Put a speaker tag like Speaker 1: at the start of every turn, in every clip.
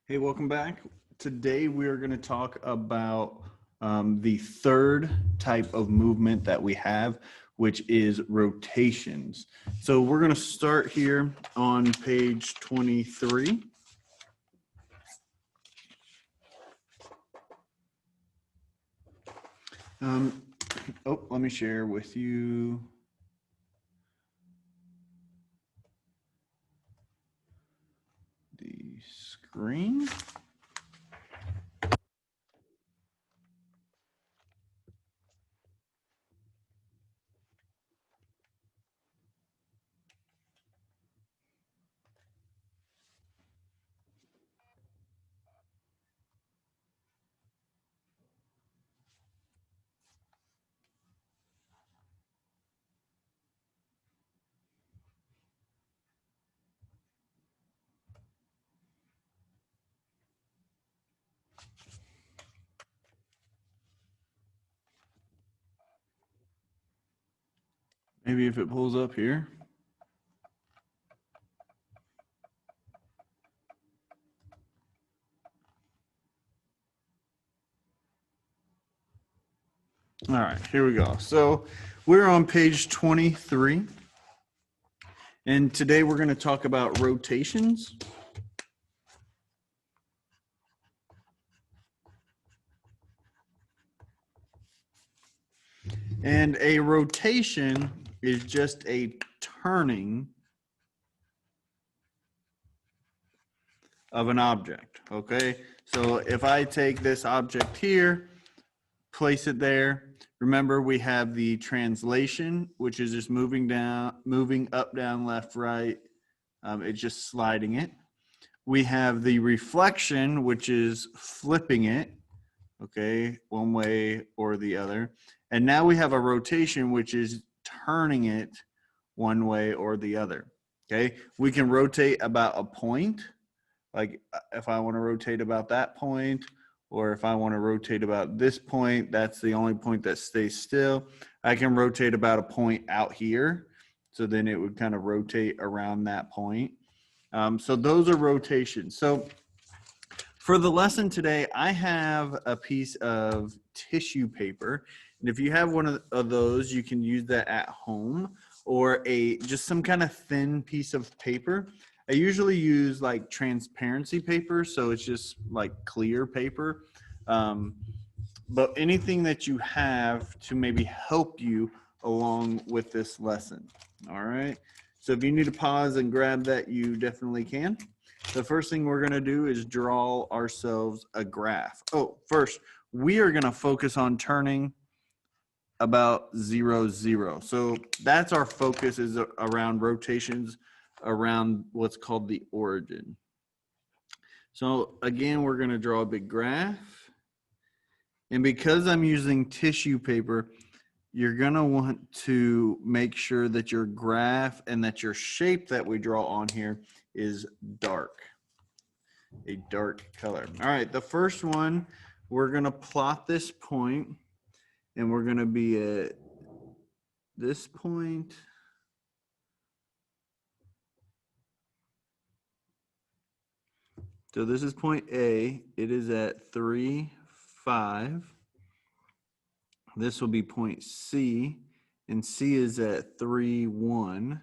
Speaker 1: Hey, welcome back. Today we are going to talk about the third type of movement that we have, which is rotations. So we're going to start here on page 23. Let me share with you. The screen. Maybe if it pulls up here. All right, here we go. So we're on page 23. And today we're going to talk about rotations. And a rotation is just a turning of an object, okay? So if I take this object here, place it there, remember we have the translation, which is just moving down, moving up, down, left, right. It's just sliding it. We have the reflection, which is flipping it, okay, one way or the other. And now we have a rotation, which is turning it one way or the other, okay? We can rotate about a point, like if I want to rotate about that point, or if I want to rotate about this point, that's the only point that stays still. I can rotate about a point out here, so then it would kind of rotate around that point. So those are rotations. So for the lesson today, I have a piece of tissue paper. And if you have one of those, you can use that at home, or just some kind of thin piece of paper. I usually use like transparency paper, so it's just like clear paper. But anything that you have to maybe help you along with this lesson. All right. So if you need to pause and grab that, you definitely can. The first thing we're going to do is draw ourselves a graph. Oh, first, we are going to focus on turning about 0, 0. So that's our focus, is around rotations around what's called the origin. So again, we're going to draw a big graph. And because I'm using tissue paper, you're going to want to make sure that your graph and that your shape that we draw on here is dark, a dark color. All right, the first one, we're going to plot this point, and we're going to be at this point. So this is point A. It is at 3, 5. This will be point C, and C is at 3, 1.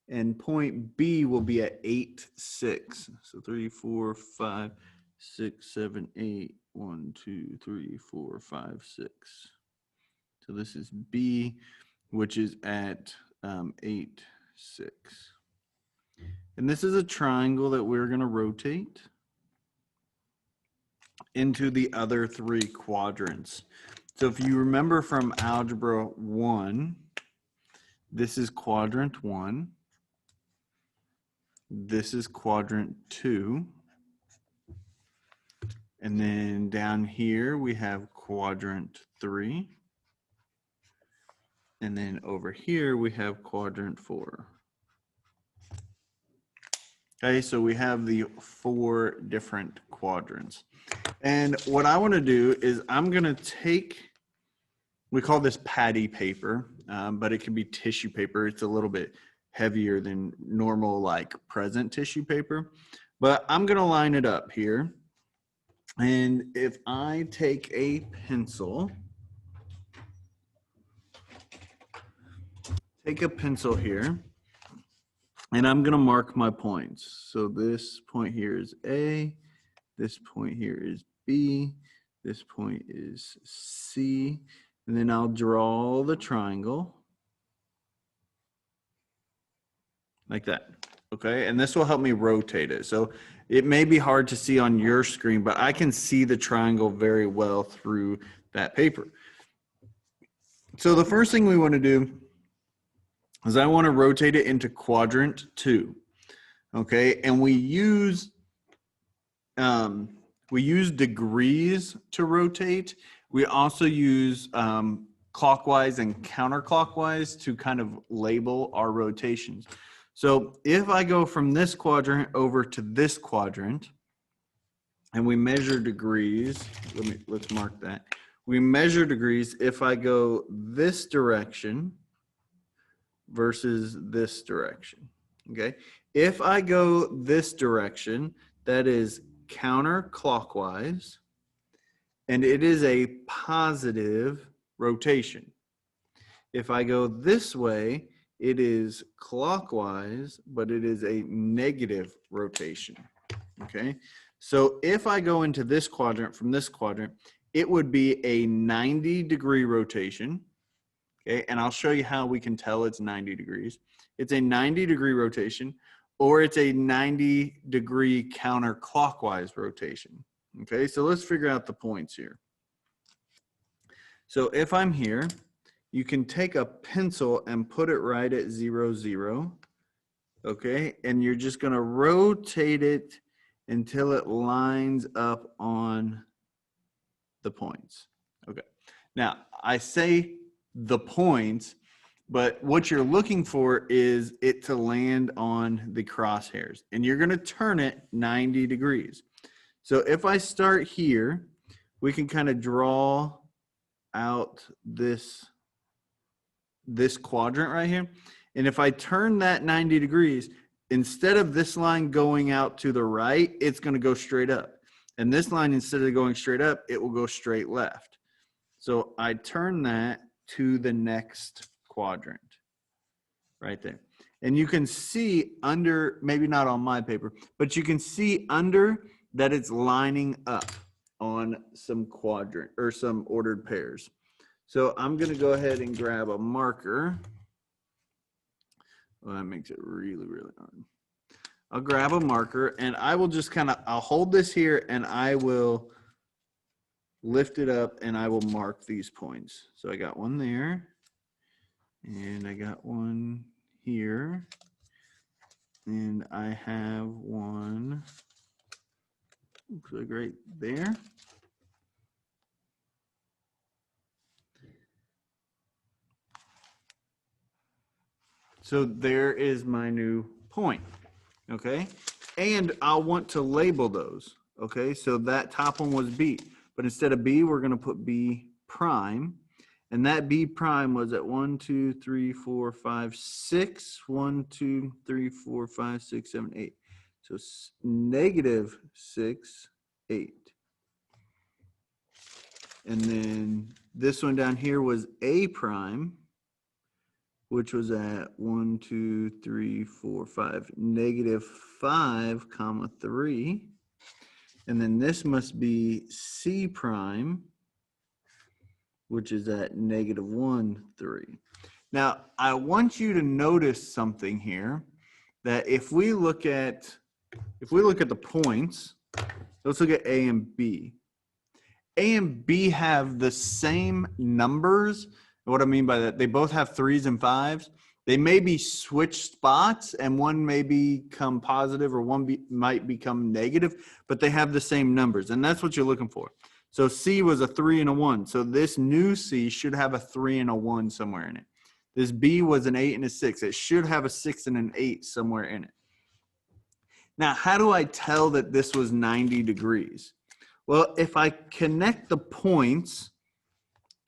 Speaker 1: And point B will be at 8, 6. So 3, 4, 5, 6, 7, 8. 1, 2, 3, 4, 5, 6. So this is B, which is at 8, 6. And this is a triangle that we're going to rotate into the other 3 quadrants. So if you remember from Algebra 1, this is quadrant 1. This is quadrant 2. And then down here we have quadrant 3. And then over here we have quadrant 4. Okay, so we have the 4 different quadrants. And what I want to do is I'm going to take, we call this patty paper, but it can be tissue paper. It's a little bit heavier than normal, like present tissue paper. But I'm going to line it up here. And if I take a pencil, here, and I'm going to mark my points. So this point here is A, this point here is B, this point is C, and then I'll draw the triangle like that. Okay, and this will help me rotate it. So it may be hard to see on your screen, but I can see the triangle very well through that paper. So the first thing we want to do is I want to rotate it into quadrant 2. Okay, and we use degrees to rotate. We also use clockwise and counterclockwise to kind of label our rotations. So if I go from this quadrant over to this quadrant and we measure degrees, let's mark that. We measure degrees if I go this direction versus this direction, okay? If I go this direction, that is counterclockwise, and it is a positive rotation. If I go this way, it is clockwise, but it is a negative rotation, okay? So if I go into this quadrant from this quadrant, it would be a 90-degree rotation, okay? And I'll show you how we can tell it's 90 degrees. It's a 90-degree rotation, or it's a 90-degree counterclockwise rotation, okay? So let's figure out the points here. So if I'm here, you can take a pencil and put it right at 0, 0, okay? And you're just gonna rotate it until it lines up on the points, okay? Now, I say the points, but what you're looking for is it to land on the crosshairs, and you're gonna turn it 90 degrees. So if I start here, we can kind of draw out this quadrant right here. And if I turn that 90 degrees, instead of this line going out to the right, it's going to go straight up. And this line, instead of going straight up, it will go straight left. So I turn that to the next quadrant right there. And you can see under, maybe not on my paper, but you can see under that it's lining up on some quadrant or some ordered pairs. So I'm going to go ahead and grab a marker. Well, that makes it really, really hard. I'll grab a marker and I will just I'll hold this here and I will lift it up and I will mark these points. So I got one there and I got one here and I have one, looks like right there. So there is my new point, okay? And I'll want to label those, okay? So that top one was B, but instead of B, we're gonna put B prime. And that B prime was at 1, 2, 3, 4, 5, 6. 1, 2, 3, 4, 5, 6, 7, 8. So negative 6, 8. And then this one down here was A prime, which was at 1, 2, 3, 4, 5, negative 5, comma 3. And then this must be C prime, which is at negative 1, 3. Now, I want you to notice something here, that if we look at the points, let's look at A and B. A and B have the same numbers. What I mean by that, they both have 3s and 5s. They may be switched spots and one may become positive or one might become negative, but they have the same numbers. And that's what you're looking for. So C was a 3 and a 1. So this new C should have a 3 and a 1 somewhere in it. This B was an 8 and a 6. It should have a 6 and an 8 somewhere in it. Now, how do I tell that this was 90 degrees? Well, if I connect the points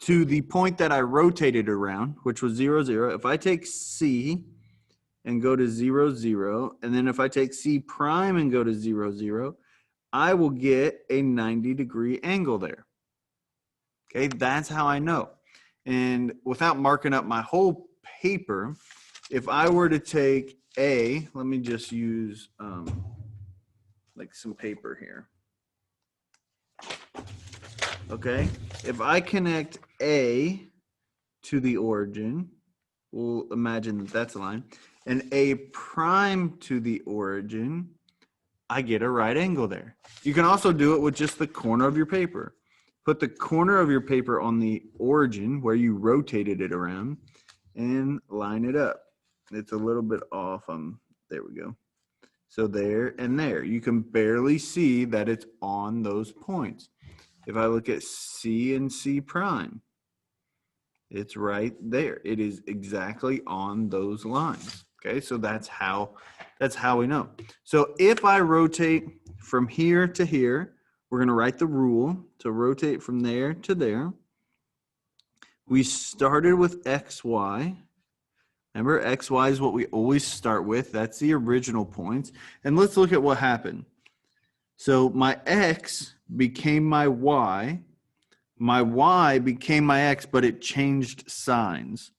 Speaker 1: to the point that I rotated around, which was 0, 0, if I take C and go to 0, 0, and then if I take C prime and go to 0, 0, I will get a 90-degree angle there. Okay, that's how I know. And without marking up my whole paper, if I were to take A, let me just use like some paper here. Okay, if I connect A to the origin, we'll imagine that that's a line, and A prime to the origin, I get a right angle there. You can also do it with just the corner of your paper. Put the corner of your paper on the origin where you rotated it around and line it up. It's a little bit off. There we go. So there and there, you can barely see that it's on those points. If I look at C and C prime, it's right there. It is exactly on those lines. Okay, so that's how we know. So if I rotate from here to here, we're going to write the rule to rotate from there to there. We started with XY. Remember, XY is what we always start with. That's the original points. And let's look at what happened. So my X became my Y. My Y became my X, but it changed signs.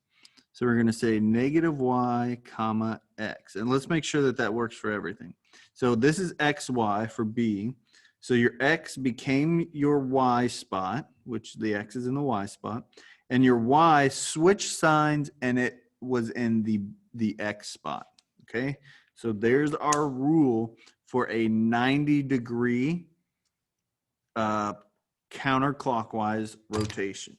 Speaker 1: So we're going to say negative Y, comma, X. And let's make sure that that works for everything. So this is XY for B. So your X became your Y spot, which the X is in the Y spot. And your Y switched signs and it was in the X spot. Okay. So there's our rule for a 90-degree counterclockwise rotation.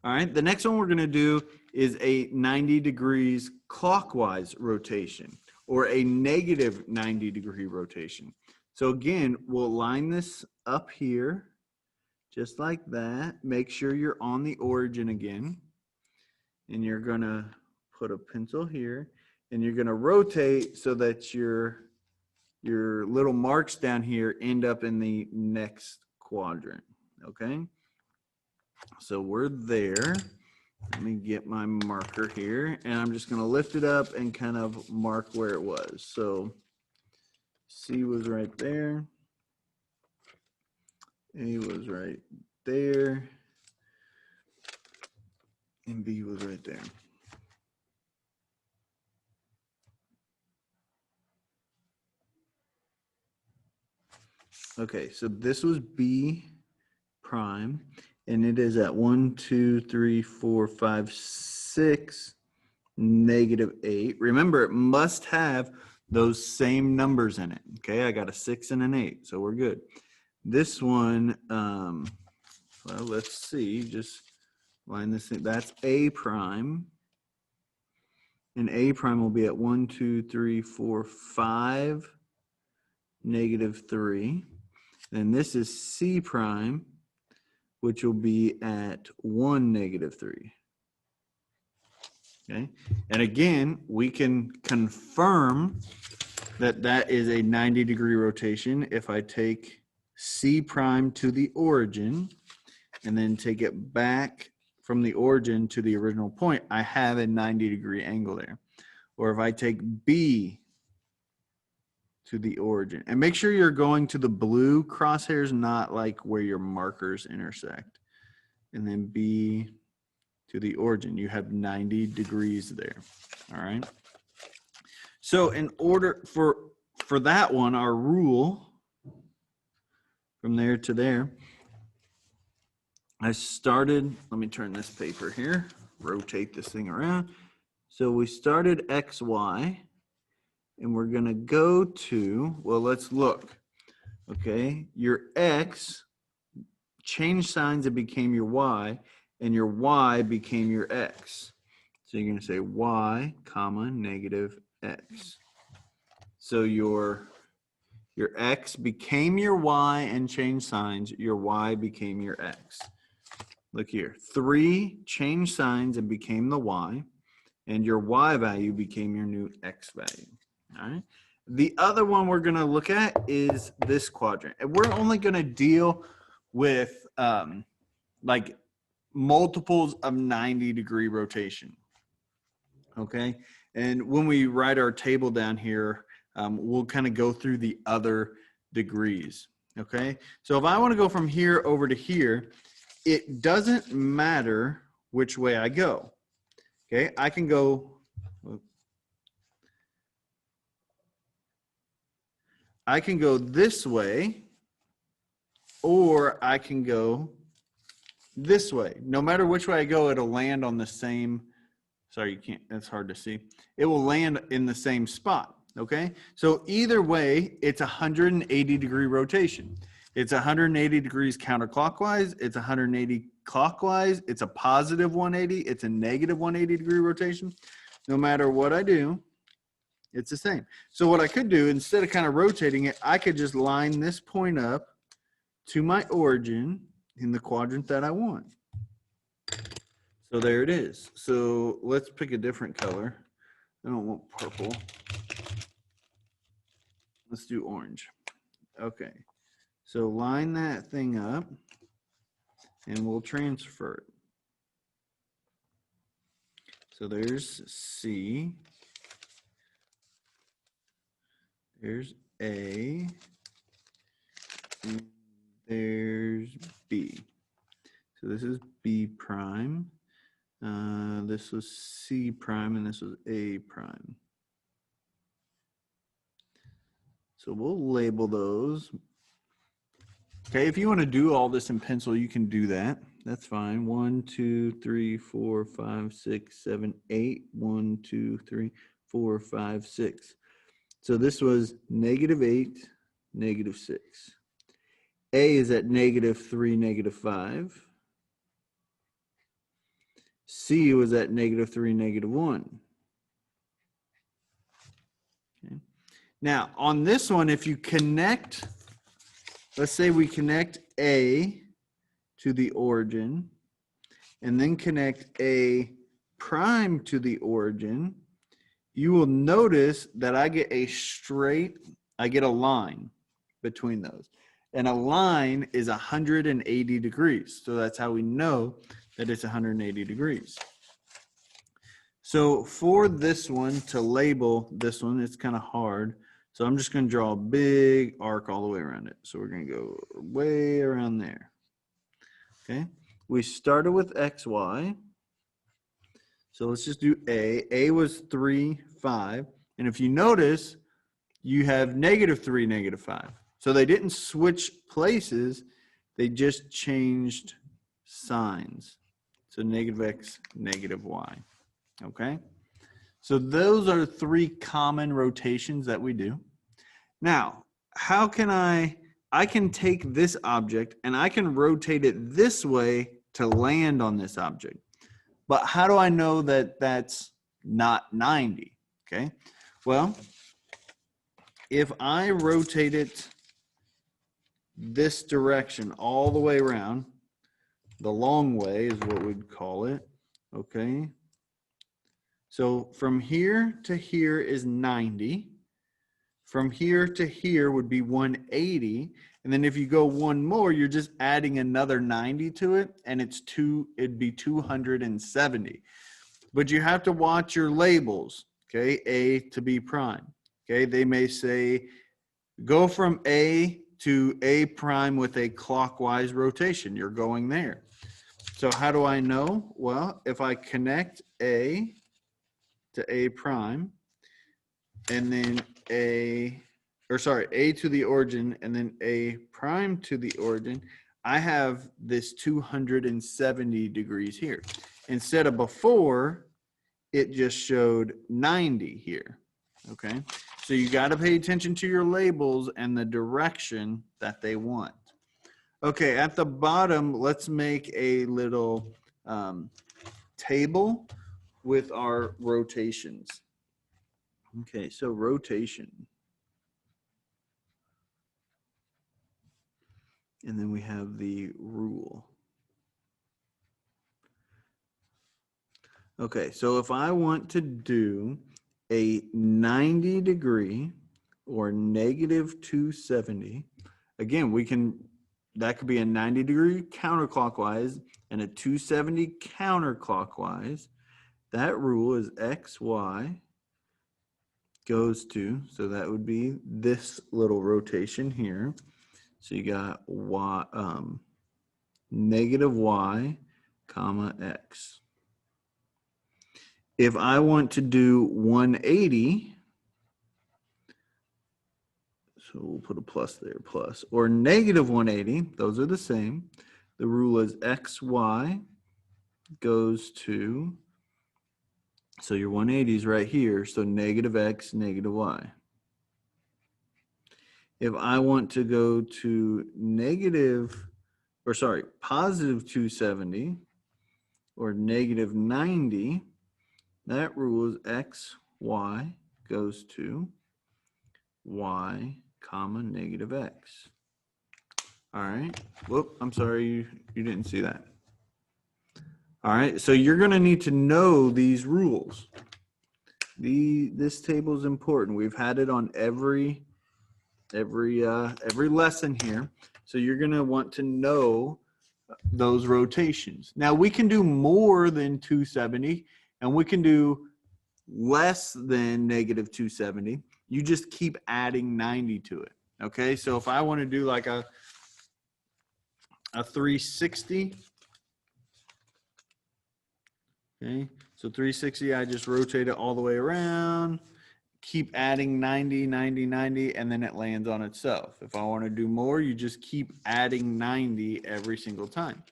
Speaker 1: All right, the next one we're going to do is a 90 degrees clockwise rotation or a negative 90-degree rotation. So again, we'll line this up here just like that. Make sure you're on the origin again. And you're going to put a pencil here and you're going to rotate so that your little marks down here end up in the next quadrant. Okay. So we're there. Let me get my marker here and I'm just going to lift it up and kind of mark where it was. So C was right there. A was right there. And B was right there. Okay, so this was B prime, and it is at 1, 2, 3, 4, 5, 6, negative 8. Remember, it must have those same numbers in it. Okay, I got a 6 and an 8, so we're good. This one, well, let's see, just line this in. That's A prime. And A prime will be at 1, 2, 3, 4, 5, negative 3. Then this is C prime, which will be at 1, negative 3. Okay. And again, we can confirm that that is a 90-degree rotation if I take C prime to the origin and then take it back from the origin to the original point. I have a 90-degree angle there. Or if I take B to the origin, and make sure you're going to the blue crosshairs, not like where your markers intersect, and then B to the origin, you have 90 degrees there. All right. So in order for that one, our rule from there to there, I started, let me turn this paper here, rotate this thing around. So we started XY. And we're going to go to, well, let's look. Okay, your X changed signs and became your Y, and your Y became your X. So you're going to say Y, comma, negative X. So your X became your Y and changed signs. Your Y became your X. Look here. 3 changed signs and became the Y, and your Y value became your new X value. All right. The other one we're going to look at is this quadrant. And we're only going to deal with like multiples of 90-degree rotation. Okay. And when we write our table down here, we'll kind of go through the other degrees. Okay, so if I want to go from here over to here, it doesn't matter which way I go. Okay, I can go this way, or I can go this way. No matter which way I go, it'll land on the same, sorry, you can't, that's hard to see. It will land in the same spot, okay? So either way, it's 180 degree rotation. It's 180 degrees counterclockwise, it's 180 clockwise, it's a positive 180, it's a negative 180 degree rotation. No matter what I do, it's the same. So what I could do, instead of kind of rotating it, I could just line this point up to my origin in the quadrant that I want. So there it is. So let's pick a different color. I don't want purple. Let's do orange. Okay. So line that thing up and we'll transfer it. So there's C. There's A. And there's B. So this is B prime. This was C prime and this was A prime. So we'll label those. Okay, if you want to do all this in pencil, you can do that. That's fine. 1, 2, 3, 4, 5, 6, 7, 8. 1, 2, 3, 4, 5, 6. So this was -8, -6. A is at -3, -5. C was at -3, -1. Okay. Now, on this one, if you connect, let's say we connect A to the origin and then connect A prime to the origin, you will notice that I get a line between those. And a line is 180 degrees. So that's how we know that it's 180 degrees. So for this one, to label this one, it's kind of hard. So I'm just going to draw a big arc all the way around it. So we're going to go way around there. Okay. We started with XY. So let's just do A. A was 3, 5. And if you notice, you have -3, -5. So they didn't switch places. They just changed signs. So -X, -Y. Okay. So those are 3 common rotations that we do. Now, how can I can take this object and I can rotate it this way to land on this object. But how do I know that that's not 90? Okay. Well, if I rotate it this direction all the way around, the long way is what we'd call it. Okay. So from here to here is 90. From here to here would be 180. And then if you go one more, you're just adding another 90 to it, and it'd be 270. But you have to watch your labels, okay? A to B prime, okay? They may say, go from A to A prime with a clockwise rotation. You're going there. So how do I know? Well, if I connect A to A prime, and then A to the origin, and then A prime to the origin, I have this 270 degrees here. Instead of before, it just showed 90 here, okay? So you got to pay attention to your labels and the direction that they want. Okay, at the bottom, let's make a little table with our rotations. Okay, so rotation. And then we have the rule. Okay, so if I want to do a 90 degree or -270, again, that could be a 90 degree counterclockwise and a 270 counterclockwise. That rule is XY goes to, so that would be this little rotation here. So you got y, negative y, comma, x. If I want to do 180, so we'll put a plus there, plus, or negative 180, those are the same. The rule is xy goes to, so your 180 is right here, so negative x, negative y. If I want to go to positive 270 or negative 90, that rule is x, y goes to y, comma, negative x. All right. Whoop, I'm sorry, you didn't see that. All right, so you're going to need to know these rules. This table is important. We've had it on every lesson here. So you're going to want to know those rotations. Now we can do more than 270 and we can do less than negative 270. You just keep adding 90 to it. Okay, so if I want to do like a 360, okay, so 360, I just rotate it all the way around, keep adding 90, 90, 90, and then it lands on itself. If I want to do more, you just keep adding 90 every single time.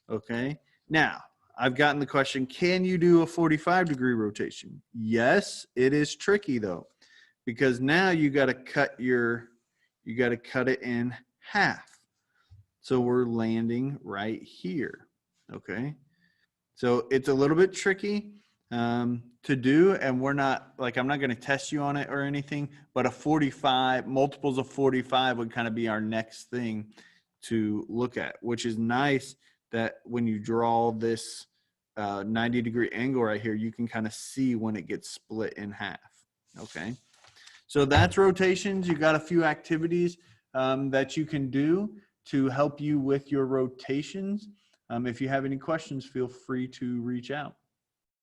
Speaker 1: Okay, now I've gotten the question, can you do a 45-degree rotation? Yes, it is tricky though, because now you got to cut it in half. So we're landing right here. Okay, so it's a little bit tricky to do, and we're not, like, I'm not going to test you on it or anything, but a 45, multiples of 45 would kind of be our next thing to look at, which is nice that when you draw this 90-degree angle right here, you can kind of see when it gets split in half. Okay, so that's rotations. You got a few activities that you can do to help you with your rotations. If you have any questions, feel free to reach out.